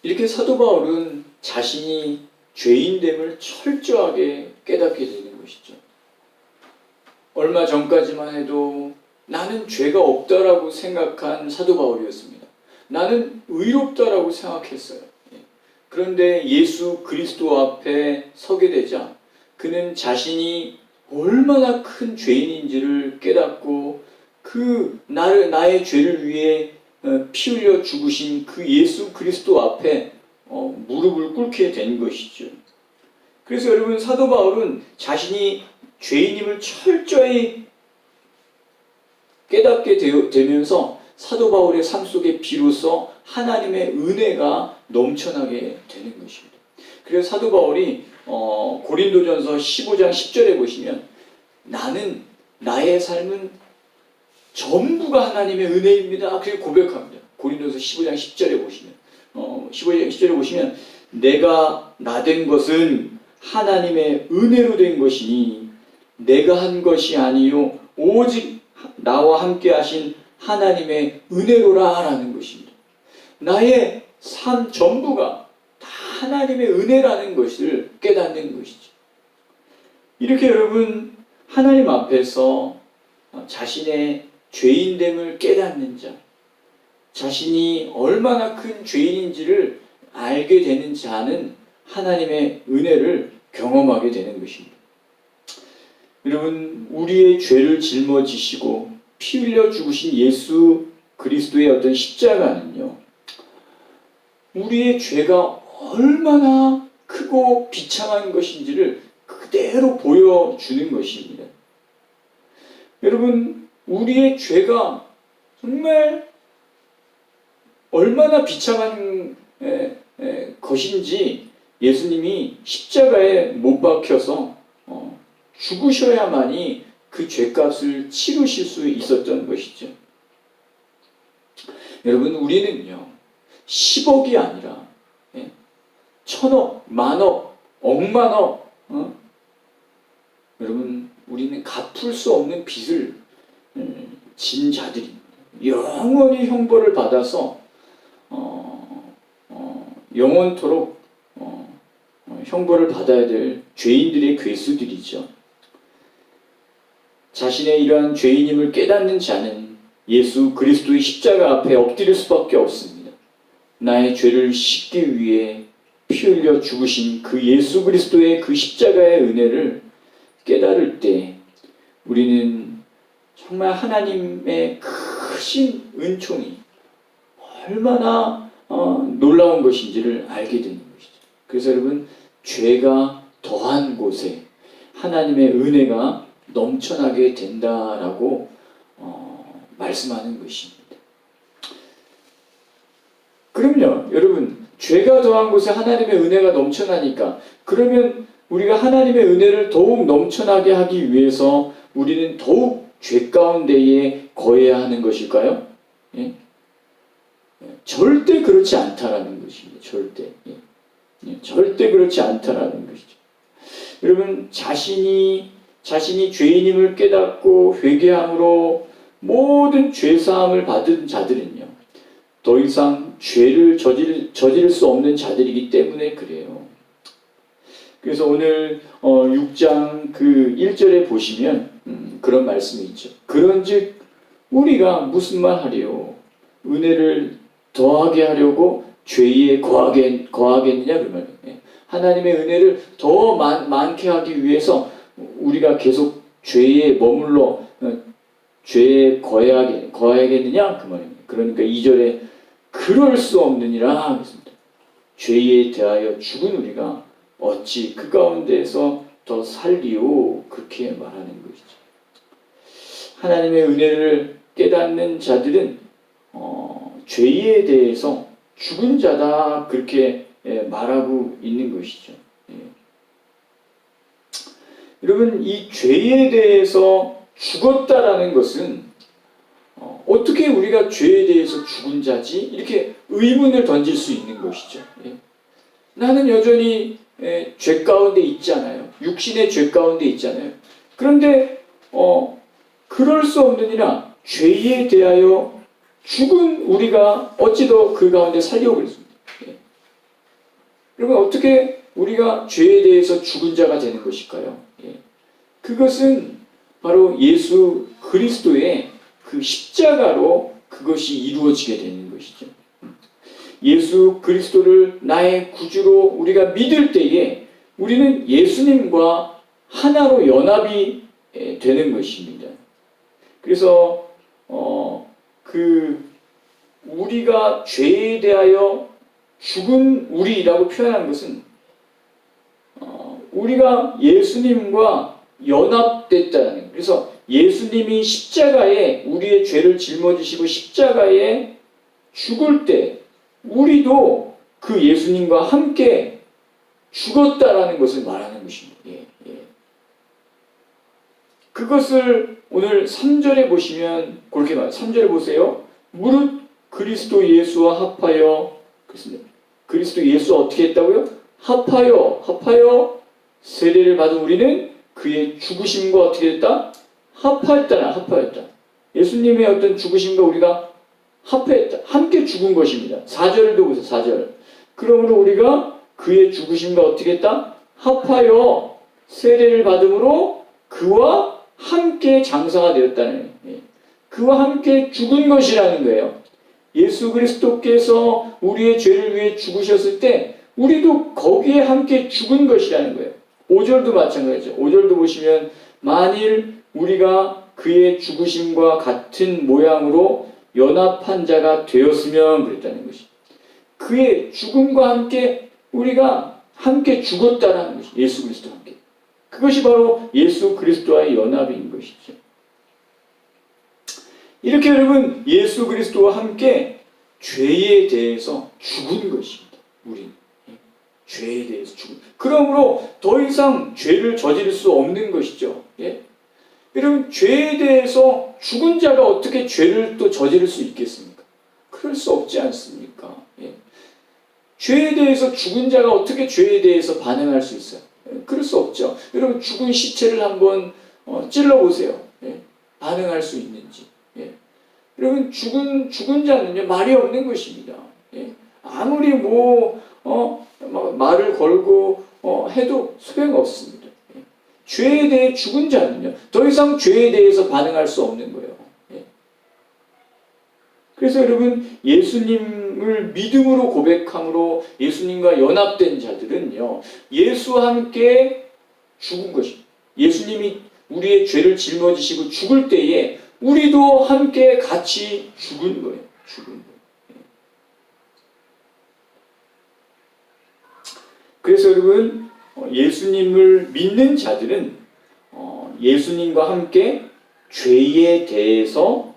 이렇게 사도 바울은 자신이 죄인됨을 철저하게 깨닫게 되는 것이죠. 얼마 전까지만 해도 나는 죄가 없다라고 생각한 사도 바울이었습니다. 나는 의롭다라고 생각했어요. 그런데 예수 그리스도 앞에 서게 되자 그는 자신이 얼마나 큰 죄인인지를 깨닫고 나의 죄를 위해 피 흘려 죽으신 그 예수 그리스도 앞에 무릎을 꿇게 된 것이죠. 그래서 여러분, 사도 바울은 자신이 죄인임을 철저히 깨닫게 되면서 사도 바울의 삶 속에 비로소 하나님의 은혜가 넘쳐나게 되는 것입니다. 그래서 사도 바울이 고린도전서 15장 10절에 보시면 나의 삶은 전부가 하나님의 은혜입니다. 그렇게 고백합니다. 고린도전서 15장 10절에 보시면 15장 10절에 보시면 내가 나 된 것은 하나님의 은혜로 된 것이니 내가 한 것이 아니요 오직 나와 함께 하신 하나님의 은혜로라 라는 것입니다. 나의 삶 전부가 다 하나님의 은혜라는 것을 깨닫는 것이죠. 이렇게 여러분, 하나님 앞에서 자신의 죄인됨을 깨닫는 자, 자신이 얼마나 큰 죄인인지를 알게 되는 자는 하나님의 은혜를 경험하게 되는 것입니다. 여러분, 우리의 죄를 짊어지시고 피 흘려 죽으신 예수 그리스도의 어떤 십자가는요, 우리의 죄가 얼마나 크고 비참한 것인지를 그대로 보여주는 것입니다. 여러분, 우리의 죄가 정말 얼마나 비참한 것인지 예수님이 십자가에 못 박혀서 죽으셔야만이 그 죄값을 치르실 수 있었던 것이죠. 여러분, 우리는요 10억이 아니라 1000억, 만억, 억만억 여러분, 우리는 갚을 수 없는 빚을 진 자들입니다. 영원히 형벌을 받아서 영원토록 형벌을 받아야 될 죄인들의 괴수들이죠. 자신의 이러한 죄인임을 깨닫는 자는 예수 그리스도의 십자가 앞에 엎드릴 수밖에 없습니다. 나의 죄를 씻기 위해 피 흘려 죽으신 그 예수 그리스도의 그 십자가의 은혜를 깨달을 때 우리는 정말 하나님의 크신 은총이 얼마나 놀라운 것인지를 알게 되는 것이죠. 그래서 여러분, 죄가 더한 곳에 하나님의 은혜가 넘쳐나게 된다라고 말씀하는 것입니다. 그럼요, 여러분, 죄가 더한 곳에 하나님의 은혜가 넘쳐나니까 그러면 우리가 하나님의 은혜를 더욱 넘쳐나게 하기 위해서 우리는 더욱 죄 가운데에 거해야 하는 것일까요? 예? 절대 그렇지 않다라는 것입니다. 절대 그렇지 않다라는 것이죠. 여러분, 자신이 죄인임을 깨닫고 회개함으로 모든 죄사함을 받은 자들은요, 더 이상 죄를 저지를 수 없는 자들이기 때문에 그래요. 그래서 오늘 6장 그 1절에 보시면 그런 말씀이 있죠. 그런즉 우리가 무슨 말 하리요? 은혜를 더하게 하려고 죄에 거하겠느냐 그 말이에요. 하나님의 은혜를 더 많게 하기 위해서 우리가 계속 죄에 머물러 죄에 거하겠느냐 그 말입니다. 그러니까 2절에 그럴 수 없느니라 했습니다. 죄에 대하여 죽은 우리가 어찌 그 가운데에서 더 살리오 그렇게 말하는 것이죠. 하나님의 은혜를 깨닫는 자들은 죄에 대해서 죽은 자다 그렇게 말하고 있는 것이죠. 여러분, 이 죄에 대해서 죽었다라는 것은 어떻게 우리가 죄에 대해서 죽은 자지? 이렇게 의문을 던질 수 있는 것이죠. 나는 여전히 죄 가운데 있잖아요. 육신의 죄 가운데 있잖아요. 그런데 그럴 수 없느니라 죄에 대하여 죽은 우리가 어찌 더 그 가운데 살려고 그랬습니다. 여러분 어떻게 우리가 죄에 대해서 죽은 자가 되는 것일까요? 예. 그것은 바로 예수 그리스도의 그 십자가로 그것이 이루어지게 되는 것이죠. 예수 그리스도를 나의 구주로 우리가 믿을 때에 우리는 예수님과 하나로 연합이 되는 것입니다. 그래서 우리가 죄에 대하여 죽은 우리라고 표현한 것은 우리가 예수님과 연합됐다는 거예요. 그래서 예수님이 십자가에 우리의 죄를 짊어지시고 십자가에 죽을 때 우리도 그 예수님과 함께 죽었다라는 것을 말하는 것입니다. 예, 예. 그것을 오늘 3절에 보시면 그렇게 말해요. 3절에 보세요. 무릇 그리스도 예수와 합하여, 그렇습니다. 그리스도 예수와 어떻게 했다고요? 합하여 세례를 받은 우리는 그의 죽으심과 어떻게 됐다? 합하였다. 예수님의 어떤 죽으심과 우리가 합했다. 함께 죽은 것입니다. 4절도 보세요. 4절. 그러므로 우리가 그의 죽으심과 어떻게 했다? 합하여 세례를 받음으로 그와 함께 장사가 되었다는 거예요. 그와 함께 죽은 것이라는 거예요. 예수 그리스도께서 우리의 죄를 위해 죽으셨을 때 우리도 거기에 함께 죽은 것이라는 거예요. 5절도 마찬가지죠. 5절도 보시면 만일 우리가 그의 죽으심과 같은 모양으로 연합한 자가 되었으면 그랬다는 것이. 그의 죽음과 함께 우리가 함께 죽었다는 것이. 예수 그리스도와 함께. 그것이 바로 예수 그리스도와의 연합인 것이죠. 이렇게 여러분 예수 그리스도와 함께 죄에 대해서 죽은 것입니다. 우리는. 죄에 대해서 죽은. 그러므로 더 이상 죄를 저지를 수 없는 것이죠. 예? 여러분 죄에 대해서 죽은 자가 어떻게 죄를 또 저지를 수 있겠습니까? 그럴 수 없지 않습니까? 예. 죄에 대해서 죽은 자가 어떻게 죄에 대해서 반응할 수 있어요? 예. 그럴 수 없죠. 여러분 죽은 시체를 한번 찔러보세요. 예. 반응할 수 있는지. 예. 여러분 죽은 자는요 말이 없는 것입니다. 예. 아무리 말을 걸고 해도 소용없습니다. 죄에 대해 죽은 자는요 더 이상 죄에 대해서 반응할 수 없는 거예요. 그래서 여러분 예수님을 믿음으로 고백함으로 예수님과 연합된 자들은요 예수와 함께 죽은 것입니다. 예수님이 우리의 죄를 짊어지시고 죽을 때에 우리도 함께 같이 죽은 거예요. 죽은 거예요. 그래서 여러분 예수님을 믿는 자들은 예수님과 함께 죄에 대해서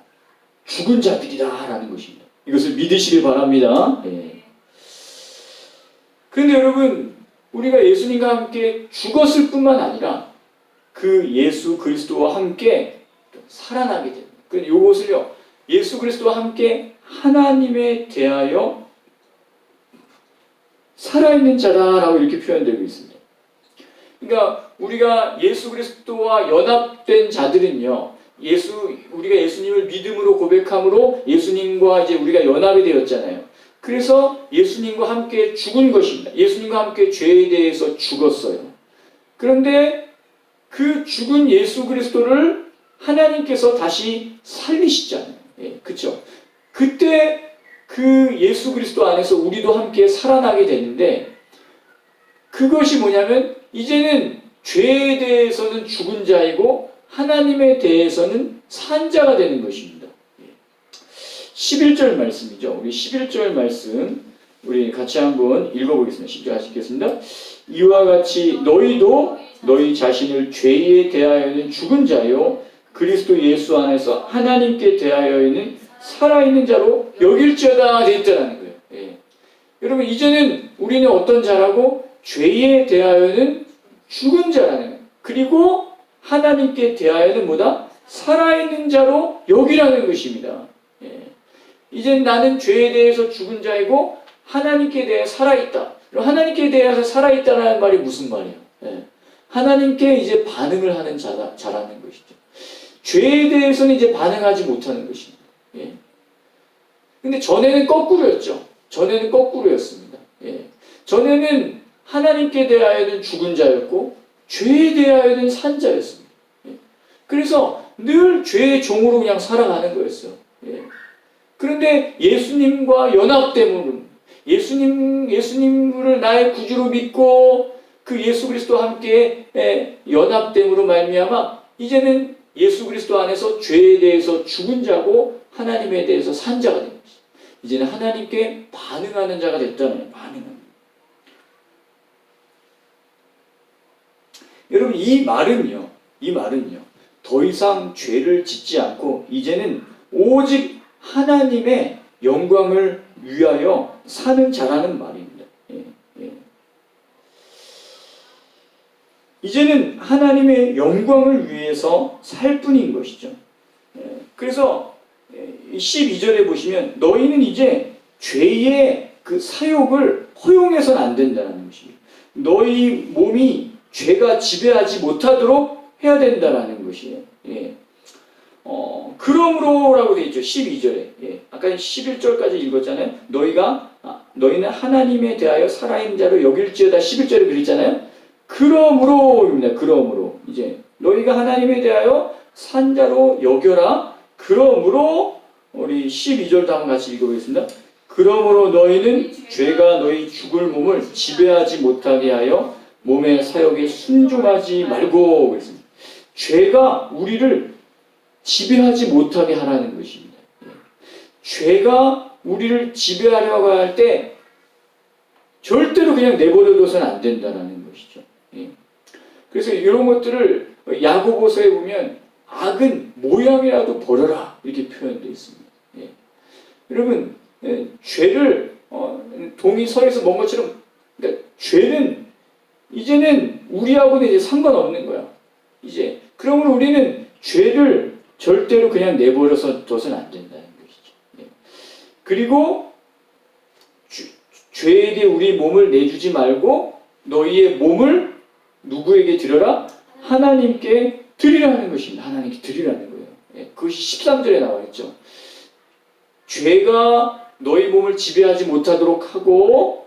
죽은 자들이다라는 것입니다. 이것을 믿으시길 바랍니다. 예. 그런데 여러분 우리가 예수님과 함께 죽었을 뿐만 아니라 그 예수 그리스도와 함께 살아나게 됩니다. 그런데 이것을요 예수 그리스도와 함께 하나님에 대하여 살아있는 자다라고 이렇게 표현되고 있습니다. 그러니까 우리가 예수 그리스도와 연합된 자들은요, 우리가 예수님을 믿음으로 고백함으로 예수님과 이제 우리가 연합이 되었잖아요. 그래서 예수님과 함께 죽은 것입니다. 예수님과 함께 죄에 대해서 죽었어요. 그런데 그 죽은 예수 그리스도를 하나님께서 다시 살리시잖아요. 예, 그렇죠? 그때 그 예수 그리스도 안에서 우리도 함께 살아나게 되는데 그것이 뭐냐면 이제는 죄에 대해서는 죽은 자이고 하나님에 대해서는 산 자가 되는 것입니다. 11절 말씀이죠. 우리 11절 말씀 우리 같이 한번 읽어보겠습니다. 시작하시겠습니다. 이와 같이 너희도 너희 자신을 죄에 대하여는 죽은 자요 그리스도 예수 안에서 하나님께 대하여는 살아있는 자로 여길지어다 되었다는 거예요. 예. 여러분 이제는 우리는 어떤 자라고? 죄에 대하여는 죽은 자라는 거예요. 그리고 하나님께 대하여는 뭐다? 살아있는 자로 여기라는 것입니다. 예. 이제 나는 죄에 대해서 죽은 자이고 하나님께 대해 살아있다. 하나님께 대해서 살아있다는 말이 무슨 말이에요? 예. 하나님께 이제 반응을 하는 자라는 것이죠. 죄에 대해서는 이제 반응하지 못하는 것입니다. 예. 근데 전에는 거꾸로였죠. 전에는 거꾸로였습니다. 예. 전에는 하나님께 대하여는 죽은 자였고 죄에 대하여는 산 자였습니다. 그래서 늘 죄의 종으로 그냥 살아가는 거였어요. 그런데 예수님과 연합됨으로 예수님을 나의 구주로 믿고 그 예수 그리스도와 함께 연합됨으로 말미암아 이제는 예수 그리스도 안에서 죄에 대해서 죽은 자고 하나님에 대해서 산 자가 된 것이죠. 이제는 하나님께 반응하는 자가 됐다는 거예요. 반응하는. 여러분 이 말은요. 더 이상 죄를 짓지 않고 이제는 오직 하나님의 영광을 위하여 사는 자라는 말입니다. 이제는 하나님의 영광을 위해서 살 뿐인 것이죠. 그래서 12절에 보시면 너희는 이제 죄의 그 사욕을 허용해서는 안 된다는 것입니다. 너희 몸이 죄가 지배하지 못하도록 해야 된다는 것이에요. 그러므로라고 되어 있죠. 12절에. 아까 11절까지 읽었잖아요. 너희는 하나님에 대하여 살아있는 자로 여길지어다 11절에 그랬잖아요. 그러므로입니다. 그러므로. 이제 너희가 하나님에 대하여 산 자로 여겨라. 그러므로 우리 12절도 한번 같이 읽어보겠습니다. 그러므로 너희는 죄가 너희 죽을 몸을 지배하지 못하게 하여 몸의 사욕에 순종하지 말고 그랬습니다. 죄가 우리를 지배하지 못하게 하라는 것입니다. 죄가 우리를 지배하려고 할 때 절대로 그냥 내버려둬서는 안 된다는 것이죠. 그래서 이런 것들을 야고보서에 보면 악은 모양이라도 버려라 이렇게 표현되어 있습니다. 여러분 죄를 동의서에서 뭔 것처럼 그러니까 죄는 이제는 우리하고는 이제 상관없는 거야. 이제 그러면 우리는 죄를 절대로 그냥 내버려서 둬서는 안 된다는 것이죠. 그리고 죄에게 우리 몸을 내주지 말고 너희의 몸을 누구에게 드려라? 하나님께 드리라는 것입니다. 하나님께 드리라는 거예요. 그것이 13절에 나와 있죠. 죄가 너희 몸을 지배하지 못하도록 하고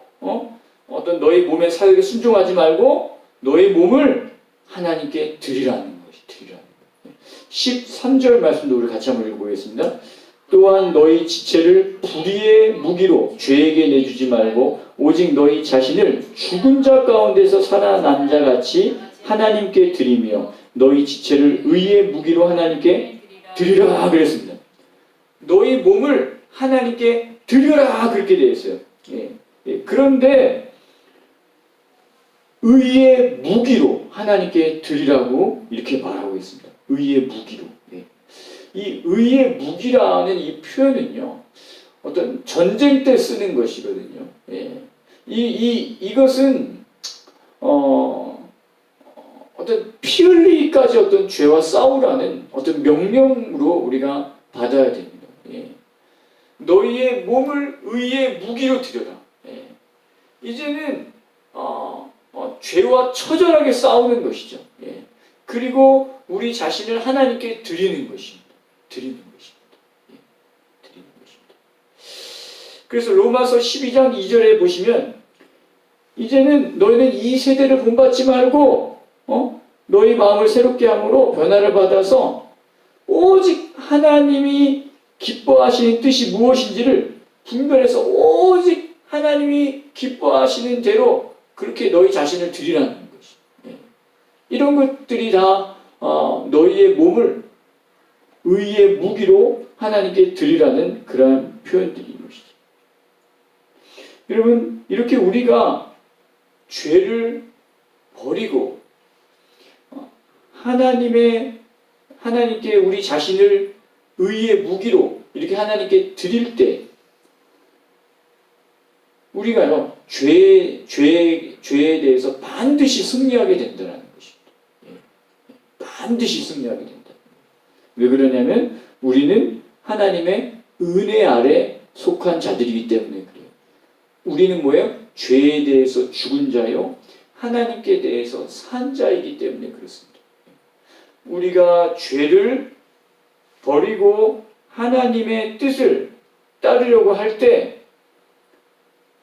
어떤 너희 몸의 사역에 순종하지 말고 너희 몸을 하나님께 드리라는 것이 드리라는 거예요. 13절 말씀도 우리 같이 한번 읽어보겠습니다. 또한 너희 지체를 불의의 무기로 죄에게 내주지 말고 오직 너희 자신을 죽은 자 가운데서 살아난 자같이 하나님께 드리며 너희 지체를 의의 무기로 하나님께 드리라 그랬습니다. 너희 몸을 하나님께 드려라 그렇게 되어 있어요. 그런데 의의 무기로 하나님께 드리라고 이렇게 말하고 있습니다. 의의 무기로. 이 의의 무기라는 이 표현은요, 어떤 전쟁 때 쓰는 것이거든요. 이것은 어떤 피 흘리기까지 어떤 죄와 싸우라는 어떤 명령으로 우리가 받아야 됩니다. 너희의 몸을 의의 무기로 드려라. 이제는 죄와 처절하게 싸우는 것이죠. 그리고 우리 자신을 하나님께 드리는 것입니다. 드리는 것입니다. 그래서 로마서 12장 2절에 보시면 이제는 너희는 이 세대를 본받지 말고 너희 마음을 새롭게 함으로 변화를 받아서 오직 하나님이 기뻐하시는 뜻이 무엇인지를 분별해서 오직 하나님이 기뻐하시는 대로 그렇게 너희 자신을 드리라는 것이. 이런 것들이 다 너희의 몸을 의의 무기로 하나님께 드리라는 그러한 표현들인 것이죠. 여러분 이렇게 우리가 죄를 버리고 하나님께 우리 자신을 의의 무기로 이렇게 하나님께 드릴 때 우리가요 죄에 대해서 반드시 승리하게 된다는 것입니다. 반드시 승리하게 된다. 왜 그러냐면 우리는 하나님의 은혜 아래 속한 자들이기 때문에 그래요. 우리는 뭐예요? 죄에 대해서 죽은 자요 하나님께 대해서 산 자이기 때문에 그렇습니다. 우리가 죄를 버리고 하나님의 뜻을 따르려고 할 때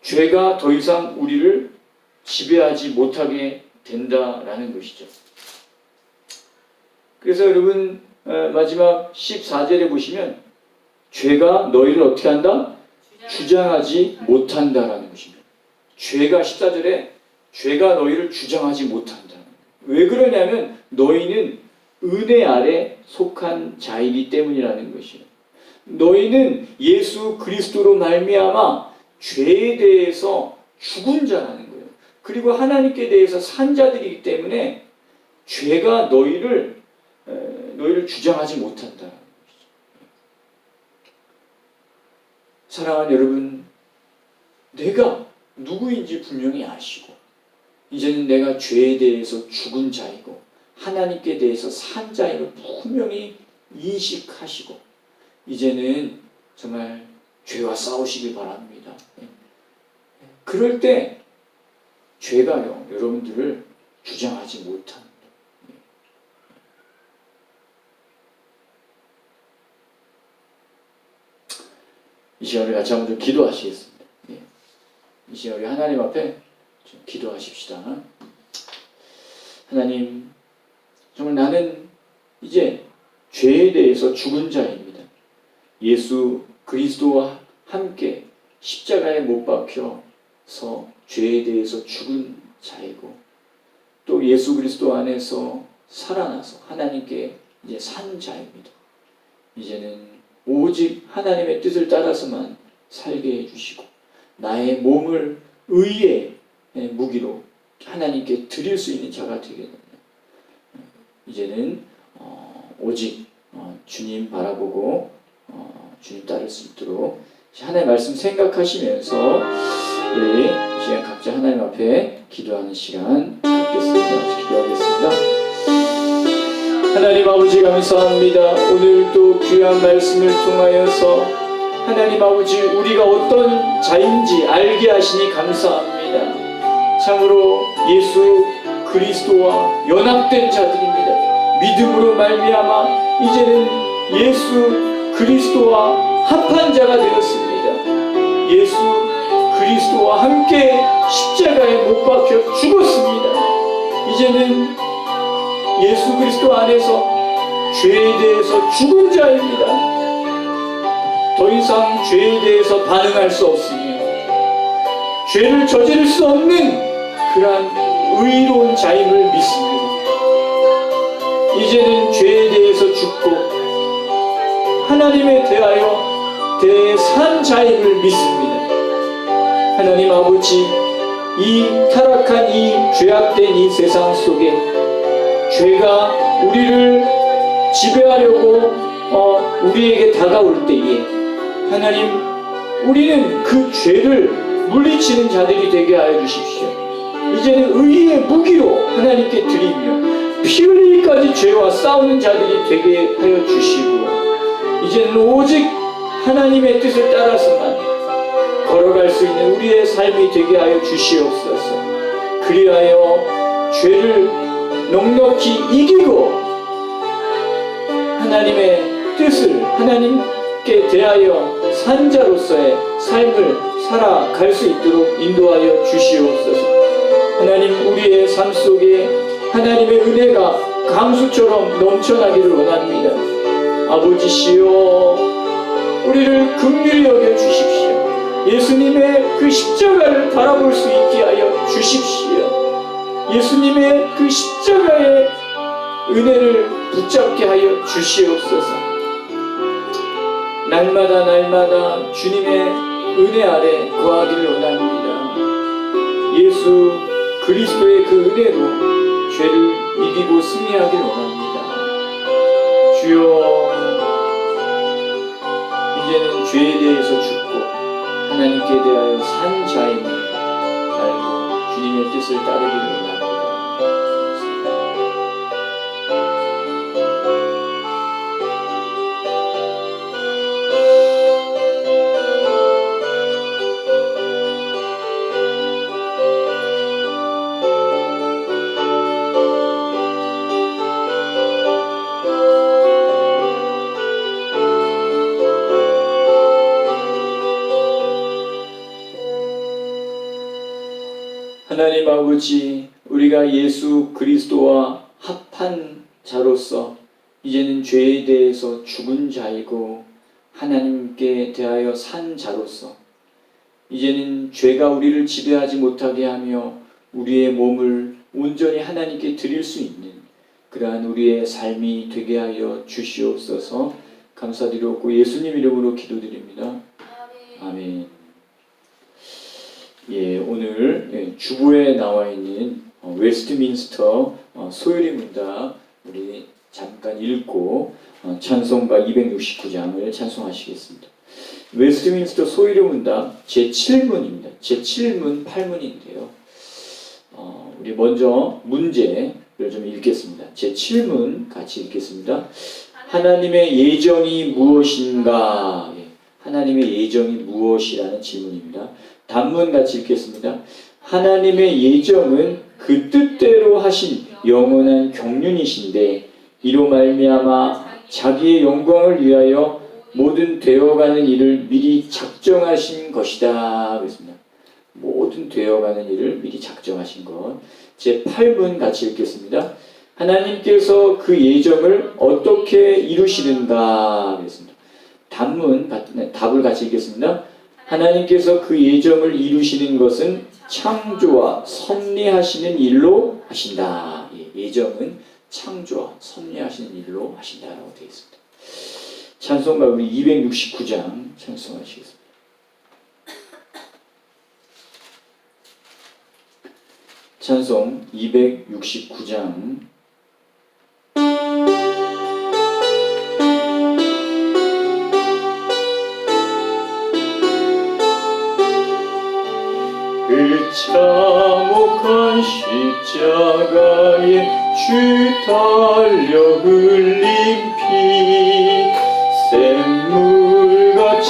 죄가 더 이상 우리를 지배하지 못하게 된다라는 것이죠. 그래서 여러분 마지막 14절에 보시면 죄가 너희를 어떻게 한다? 주장하지 못한다라는 것입니다. 죄가 14절에 죄가 너희를 주장하지 못한다. 왜 그러냐면 너희는 은혜 아래 속한 자이기 때문이라는 것이에요. 너희는 예수 그리스도로 말미암아 죄에 대해서 죽은 자라는 거예요. 그리고 하나님께 대해서 산 자들이기 때문에 죄가 너희를 주장하지 못한다. 사랑하는 여러분, 내가 누구인지 분명히 아시고 이제는 내가 죄에 대해서 죽은 자이고 하나님께 대해서 산 자임을 분명히 인식하시고 이제는 정말 죄와 싸우시길 바랍니다. 그럴 때 죄가요 여러분들을 주장하지 못합니다. 이 시간에 같이 한번 좀 기도하시겠습니다. 이 시간에 하나님 앞에 좀 기도하십시다. 하나님, 정말 나는 이제 죄에 대해서 죽은 자입니다. 예수 그리스도와 함께 십자가에 못 박혀서 죄에 대해서 죽은 자이고 또 예수 그리스도 안에서 살아나서 하나님께 이제 산 자입니다. 이제는 오직 하나님의 뜻을 따라서만 살게 해주시고 나의 몸을 의의 무기로 하나님께 드릴 수 있는 자가 되게 됩니다. 이제는 오직 주님 바라보고 주님 따를 수 있도록 하나님의 말씀 생각하시면서 우리 이 시간 각자 하나님 앞에 기도하는 시간 갖겠습니다. 기도하겠습니다. 하나님 아버지 감사합니다. 오늘도 귀한 말씀을 통하여서 하나님 아버지 우리가 어떤 자인지 알게 하시니 감사합니다. 참으로 예수 그리스도와 연합된 자들입니다. 믿음으로 말미암아 이제는 예수 그리스도와 합한 자가 되었습니다. 예수 그리스도와 함께 십자가에 못 박혀 죽었습니다. 이제는 예수 그리스도 안에서 죄에 대해서 죽은 자입니다. 더 이상 죄에 대해서 반응할 수 없으니 죄를 저지를 수 없는 그러한 의로운 자임을 믿습니다. 이제는 죄에 대해서 죽고 하나님에 대하여 대산 자임을 믿습니다. 하나님 아버지, 이 타락한 이 죄악된 이 세상 속에 죄가 우리를 지배하려고 우리에게 다가올 때에 하나님 우리는 그 죄를 물리치는 자들이 되게 하여 주십시오. 이제는 의의 무기로 하나님께 드리며 피 흘리기까지 죄와 싸우는 자들이 되게 하여 주시고 이제는 오직 하나님의 뜻을 따라서만 걸어갈 수 있는 우리의 삶이 되게 하여 주시옵소서. 그리하여 죄를 넉넉히 이기고 하나님의 뜻을 하나님께 대하여 산 자로서의 삶을 살아갈 수 있도록 인도하여 주시옵소서. 하나님 우리의 삶 속에 하나님의 은혜가 강수처럼 넘쳐나기를 원합니다. 아버지시여 우리를 긍휼히 여겨 주십시오. 예수님의 그 십자가를 바라볼 수 있게 하여 주십시오. 예수님의 그 십자가의 은혜를 붙잡게 하여 주시옵소서. 날마다 날마다 주님의 은혜 아래 거하기를 원합니다. 예수 그리스도의 그 은혜로 죄를 이기고 승리하기를 원합니다. 주여 이제는 죄에 대해서 죽고 하나님께 대하여 산 자임을 알고 주님의 뜻을 따르기를 원합니다. 하나님 아버지, 우리가 예수 그리스도와 합한 자로서 이제는 죄에 대해서 죽은 자이고 하나님께 대하여 산 자로서 이제는 죄가 우리를 지배하지 못하게 하며 우리의 몸을 온전히 하나님께 드릴 수 있는 그러한 우리의 삶이 되게 하여 주시옵소서. 감사드리고 예수님 이름으로 기도드립니다. 아멘. 예, 오늘 주보에 나와 있는 웨스트민스터 소요리 문답 우리 잠깐 읽고 찬송가 269장을 찬송하시겠습니다. 웨스트민스터 소요리 문답 제7문입니다. 제7문 8문인데요. 우리 먼저 문제를 좀 읽겠습니다. 제7문 같이 읽겠습니다. 하나님의 예정이 무엇인가? 하나님의 예정이 무엇이라는 질문입니다. 단문 같이 읽겠습니다. 하나님의 예정은 그 뜻대로 하신 영원한 경륜이신데 이로 말미암아 자기의 영광을 위하여 모든 되어가는 일을 미리 작정하신 것이다. 그랬습니다. 모든 되어가는 일을 미리 작정하신 것. 제8문 같이 읽겠습니다. 하나님께서 그 예정을 어떻게 이루시는가? 그랬습니다. 답을 같이 읽겠습니다. 하나님께서 그 예정을 이루시는 것은 창조와 섭리하시는 일로 하신다. 예정은 창조와 섭리하시는 일로 하신다라고 되어 있습니다. 찬송가 우리 269장 찬송하시겠습니다. 찬송 269장 그 참혹한 십자가에 주 달려 흘린 피 샘물같이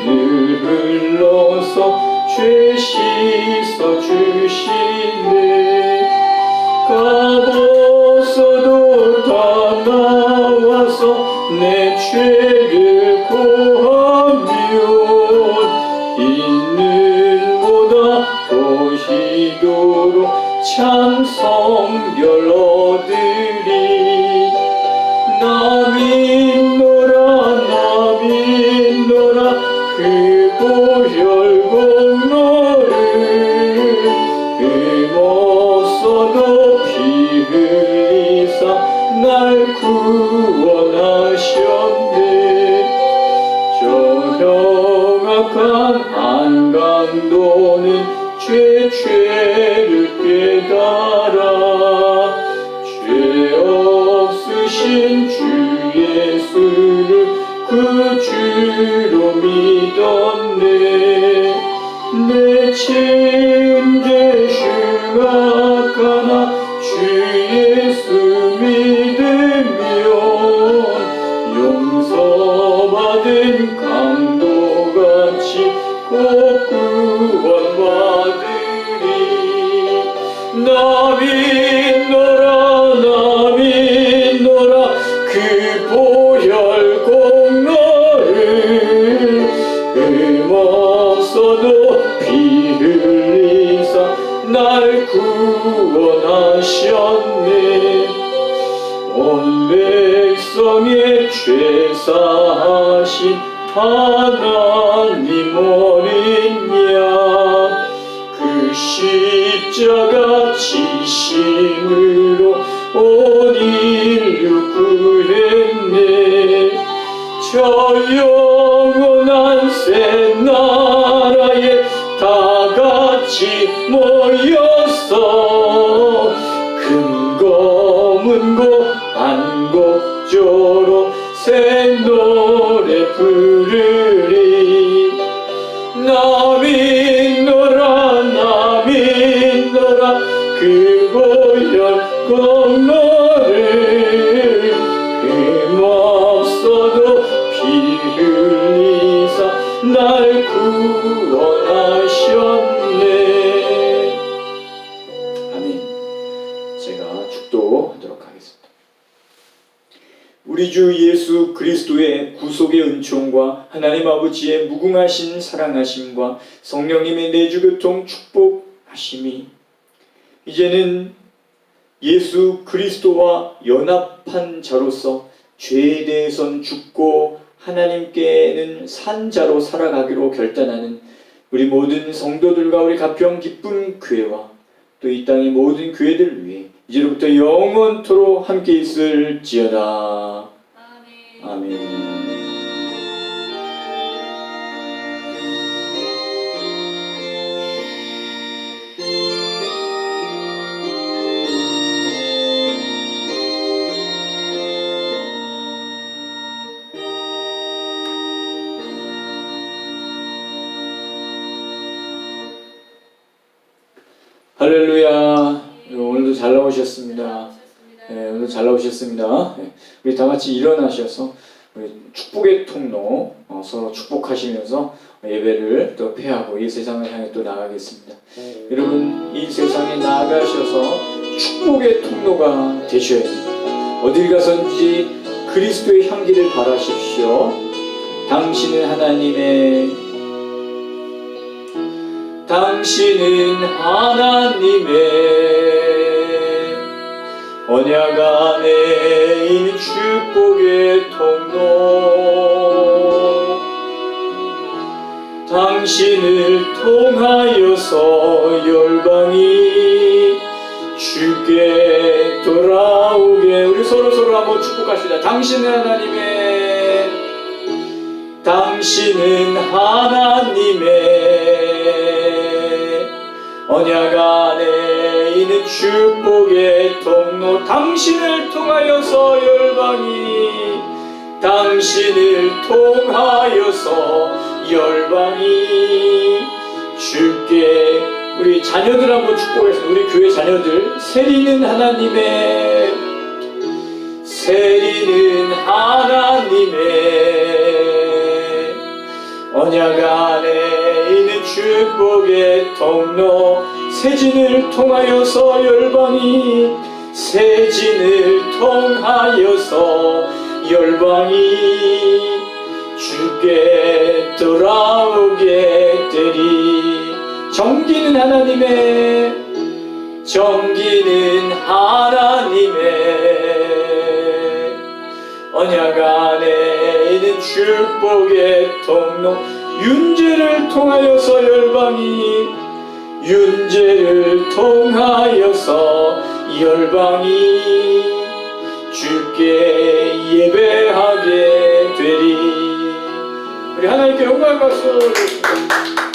늘 흘러서 죄 씻어 주시네. 값없어도 다 나와서 내 죄를 고하면 있는 보다 도시도록 참 성결 얻으리. 나 믿노라 그 보혈 공로를 흠없어도 피 흘리사 날 구원하셨네. 저 흉악한 안강도는 죄를 깨달아 죄 없으신 주 예수를 그 주로 믿었네. 내 죄인죄 흉악하나 주 예수 믿으면 용서받은 강도같이 꼭 구원받으리. 나 믿노라 그 보혈 공로를 흠없어도 피 흘리사 날 구원하셨네. 온 백성의 죄 사하신 하나님 어린 양 그 십자가 지심으로 온 인류 구했네. 저 영원한 새 나라에 다 같이 모여서 금고 문고 안곡조로 새 노래 부르리. 나 믿노라 그 보혈 공로를 흠없어도 피 흘리사 날 구원하셨네. 아멘. 제가 축도하도록 하겠습니다. 우리 주 예수 그리스도의 구속의 은총과 하나님 아버지의 무궁하신 사랑하심과 성령님의 내주 교통 축복하심이 이제는 예수 그리스도와 연합한 자로서 죄에 대해선 죽고 하나님께는 산 자로 살아가기로 결단하는 우리 모든 성도들과 우리 가평 기쁨 교회와 또 이 땅의 모든 교회들 위해 이제로부터 영원토록 함께 있을지어다. 아멘. 할렐루야. 오늘도 잘 나오셨습니다. 네, 오늘도 잘 나오셨습니다. 네, 우리 다 같이 일어나셔서 우리 축복의 통로 서로 축복하시면서 예배를 또 폐하고 이 세상을 향해 또 나가겠습니다. 여러분, 이 세상에 나아가셔서 축복의 통로가 되셔야 됩니다. 어딜 가선지 그리스도의 향기를 바라십시오. 당신은 하나님의 언약 안에 있는 축복의 통로 당신을 통하여서 열방이 주께 돌아오게 우리 서로 한번 축복합시다. 당신은 하나님의 언약 안에 있는 축복의 통로 당신을 통하여서 열방이 주께 우리 자녀들 한번 축복해서 우리 교회 자녀들 세리는 하나님의 언약 안에 있는 축복의 통로 세진을 통하여서 열방이 주께 돌아오게 되리. 정기는 하나님의 언약 안에 있는 축복의 통로 윤제를 통하여서 열방이 주께 예배하게 되리. 우리 하나님께 영광 박수 드립니다.